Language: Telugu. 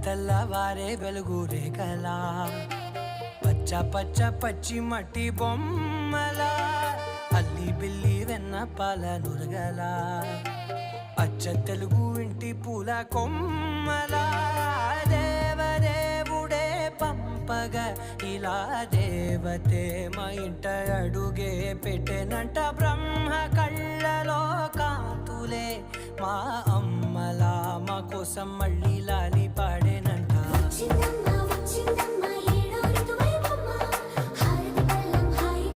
తెల్లవారే వెలుగు రేఖలా పచ్చ పచ్చ పచ్చి మట్టి బొమ్మలా అల్లి బిల్లి వెన్న పాల నురగలా అచ్చ తెలుగు ఇంటి పూల కొమ్మలా దేవదేవుడే పంపగా ఇలా దేవతే మా ఇంట అడుగే పెట్టెనంట బ్రహ్మ కళ్ళలో కాంతులే మా అమ్మలా మా కోసం మళ్ళీ లాలి పాడేనంట.